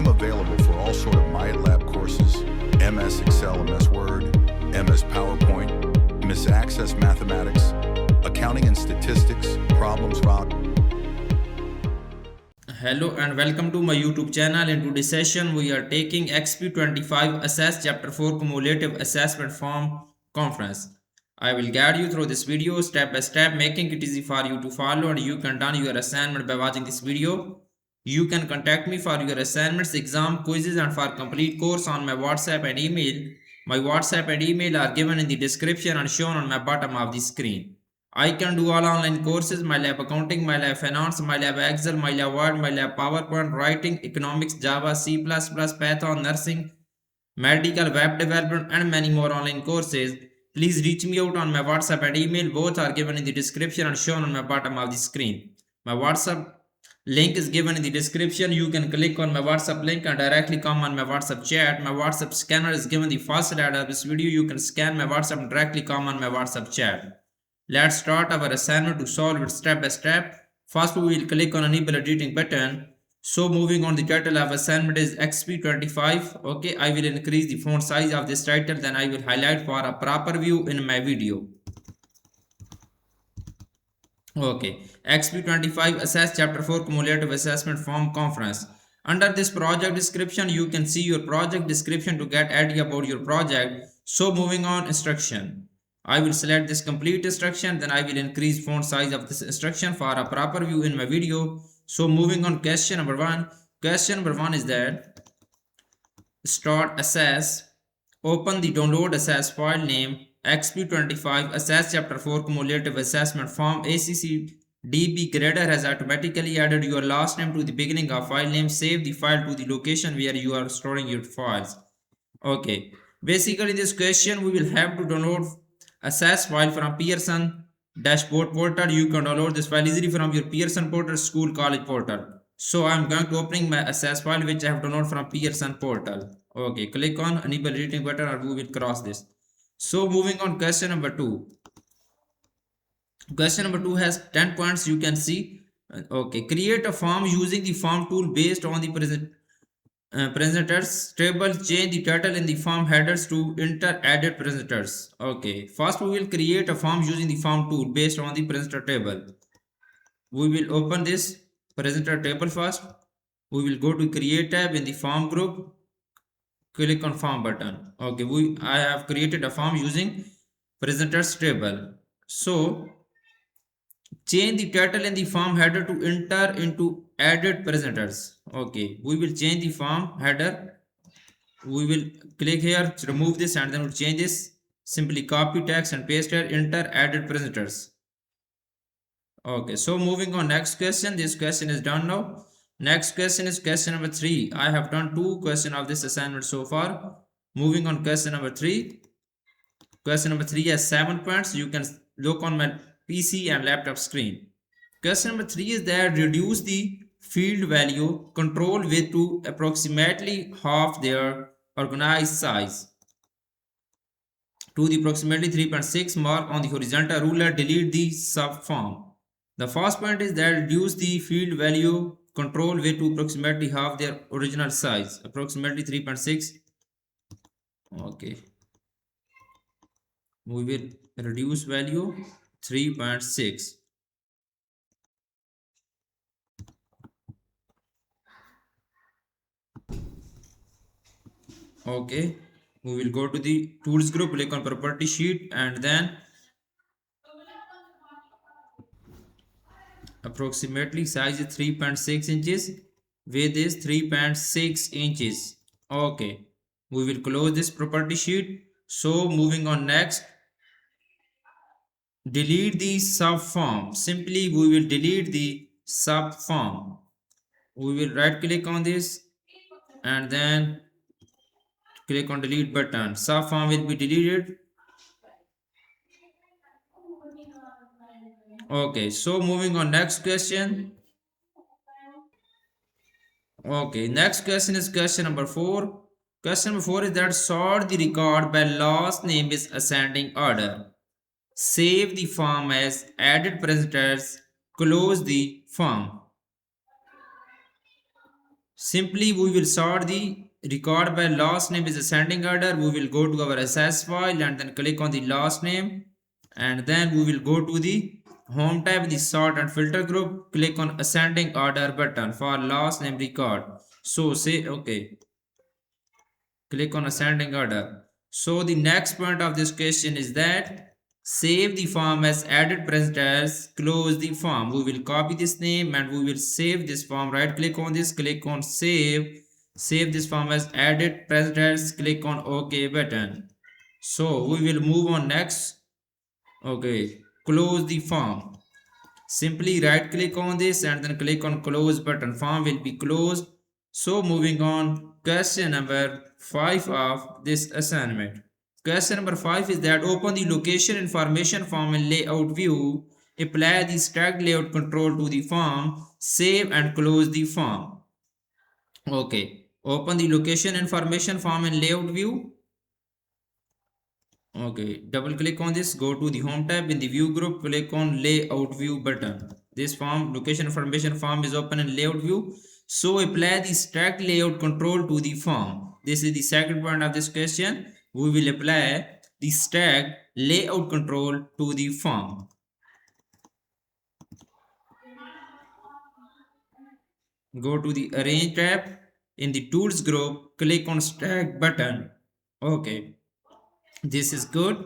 I'm available for all sort of myitlab courses, MS Excel, MS Word, MS PowerPoint, MS Access Mathematics, Accounting and Statistics, Problems Rock. Hello and welcome to my YouTube channel. In today's session, we are taking Exp25 Assess Chapter 4 Cumulative Assessment Form Conference. I will guide you through this video step by step, making it easy for you to follow, and you can done your assignment by watching this video. You can contact me for your assignments, exam, quizzes, and for complete course on my WhatsApp and email. My WhatsApp and email are given in the description and shown on my bottom of the screen. I can do all online courses, myitlab accounting, myitlab finance, myitlab Excel, myitlab Word, myitlab PowerPoint, writing, economics, Java, C++, Python, nursing, medical, web development, and many more online courses. Please reach me out on my WhatsApp and email. Both are given in the description and shown on my bottom of the screen. My WhatsApp link is given in the description. You can click on my WhatsApp link and directly come on my WhatsApp chat. My WhatsApp scanner is given the first slide of this video. You can scan my WhatsApp and directly come on my WhatsApp chat. Let's start our assignment to solve it step by step. First, we will click on enable editing button. So moving on, the title of assignment is Exp25. Okay, I will increase the font size of this title, then I will highlight for a proper view in my video. Okay, Exp25 Assess Chapter 4 Cumulative Assessment Form Conference. Under this project description, you can see your project description to get idea about your project. So moving on, instruction. I will select this complete instruction, then I will increase font size of this instruction for a proper view in my video. So moving on, question number 1. Question number 1 is that start assess, open the download assess file name Exp25 Assess Chapter 4 Cumulative Assessment Form. ACCDB grader has automatically added your last name to the beginning of file name. Save the file to the location where you are storing your files. Okay, basically this question we will have to download assess file from Pearson dashboard portal. You can download this file easily from your Pearson portal, school, college portal. So I am going to opening my assess file which I have downloaded from Pearson portal. Okay, click on enable editing button and we will cross this. So moving on, question number 2. Question number 2 has 10 points. You can see. Okay, create a form using the form tool based on the presenters table. Change the title in the form headers to enter added presenters. Okay, first we will create a form using the form tool based on the presenter table. We will open this presenter table first. We will go to create tab in the form group. Click on form button. Okay, I have created a form using presenters table. So change the title in the form header to enter into added presenters. Okay, we will change the form header. We will click here to remove this and then we'll change this. Simply copy text and paste here, enter added presenters. Okay, so moving on, next question. This question is done now. Next question is question number 3. I have done 2 questions of this assignment so far. Moving on, question number 3. Question number 3 has 7 points. You can look on my PC and laptop screen. Question number 3 is that reduce the field value control width to approximately half their organized size to the approximately 3.6 mark on the horizontal ruler. Delete the subform. The first point is that reduce the field value control width to approximately half their original size, approximately 3.6. Okay, we will reduce value 3.6. Okay, we will go to the tools group, click on property sheet and then approximately size is 3.6 inches, width is 3.6 inches. Okay, we will close this property sheet. So moving on, next, delete the subform. Simply we will delete the subform. We will right click on this and then click on delete button. Subform will be deleted. Okay, so moving on, next question. Okay, next question is question number 4. Question number 4 is that sort the record by last name is ascending order. Save the form as added presenters. Close the form. Simply we will sort the record by last name is ascending order. We will go to our SS file and then click on the last name, and then we will go to the home tab in the sort and filter group, click on ascending order button for last name record. So say okay, click on ascending order. So the next point of this question is that save the form as added present as, close the form. We will copy this name and we will save this form. Right click on this, click on save this form as added present as, click on OK button. So we will move on next. Okay, close the form. Simply right click on this and then click on close button. Form will be closed. So moving on, question number 5 of this assignment. Question number 5 is that open the location information form in layout view. Apply the stacked layout control to the form. Save and close the form. Okay, open the location information form in layout view. Okay, double click on this, go to the home tab in the view group, click on layout view button. This form location information form is open in layout view. So apply the stacked layout control to the form. This is the second point of this question. We will apply the stacked layout control to the form. Go to the arrange tab in the tools group, click on stack button. Okay, this is good.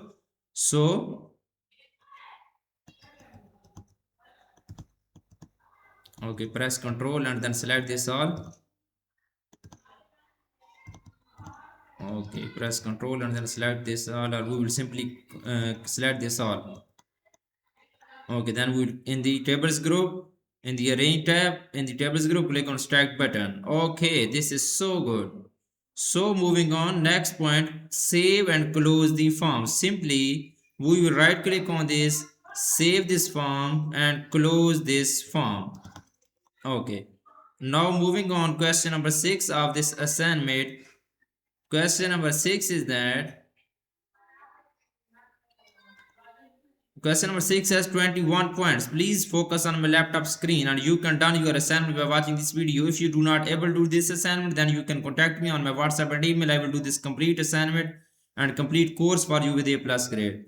So okay, press control and then select this all. Okay, press control and then select this all, or we will simply select this all. Okay, then we will in the tables group, in the arrange tab, in the tables group, click on stack button. Okay, this is so good. So moving on, next point, save and close the form. Simply we will right click on this, save this form and close this form. Okay, now moving on, question number 6 of this assignment. Question number 6 is that question number 6 has 21 points. Please focus on my laptop screen and you can done your assignment by watching this video. If you do not able to do this assignment, then you can contact me on my WhatsApp and email. I will do this complete assignment and complete course for you with A plus grade.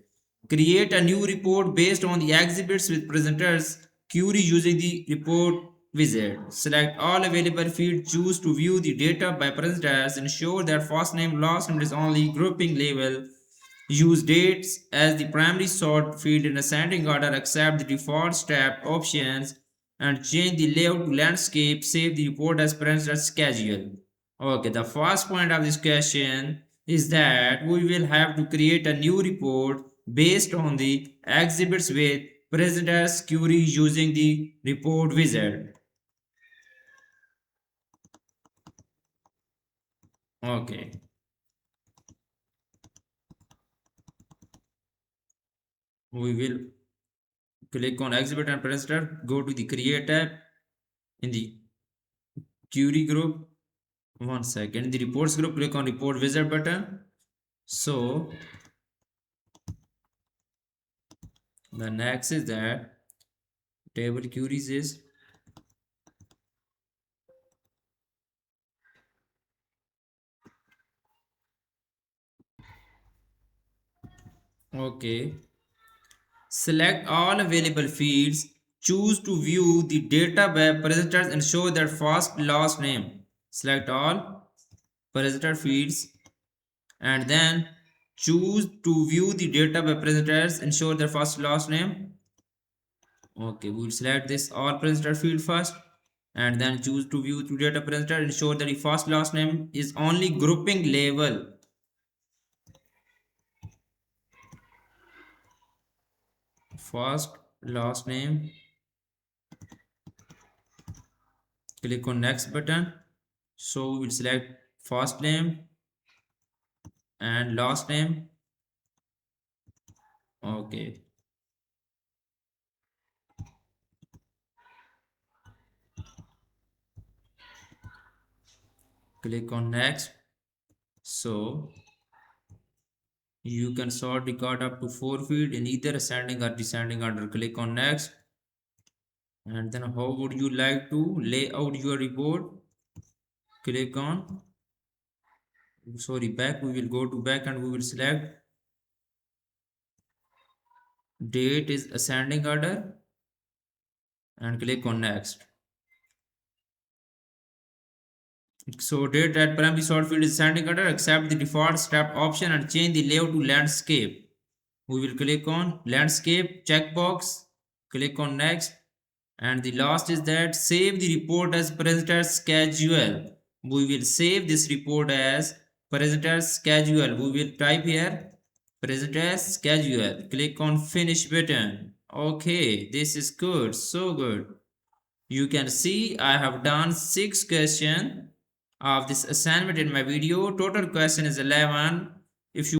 Create a new report based on the exhibits with presenters query using the report wizard. Select all available fields. Choose to view the data by presenters. Ensure that first name, last name is only grouping label. Use dates as the primary sort field in ascending order. Accept the default step options and change the layout to landscape. Save the report as presenter schedule. Okay, the first point of this question is that we will have to create a new report based on the exhibits with presenters query using the report wizard. Okay. We will click on exhibit and presenter, go to the create tab in the query group. One second, the reports group, click on report wizard button. So the next is that table queries is okay. Select all available fields. Choose to view the data by presenters and show their first last name. Select all presenter fields and then choose to view the data by presenters and show their first last name. Okay, we will select this all presenter field first and then choose to view to data presenter. Ensure that the first last name is only grouping label. First last name. Click on next button. So we will select first name and last name. Okay. Click on next. So you can sort record up to 4 field in either ascending or descending order. Click on next. And then how would you like to lay out your report? click on, sorry, back. We will go to back and we will select date is ascending order and click on next. So date that primary sort field is ascending order, accept the default step option and change the layout to landscape. We will click on landscape checkbox, click on next, and the last is that save the report as presenter schedule. We will save this report as presenter schedule. We will type here presenter schedule. Click on finish button. Okay, this is good, so good. You can see I have done 6 questions of this assignment in my video. Total question is 11. If you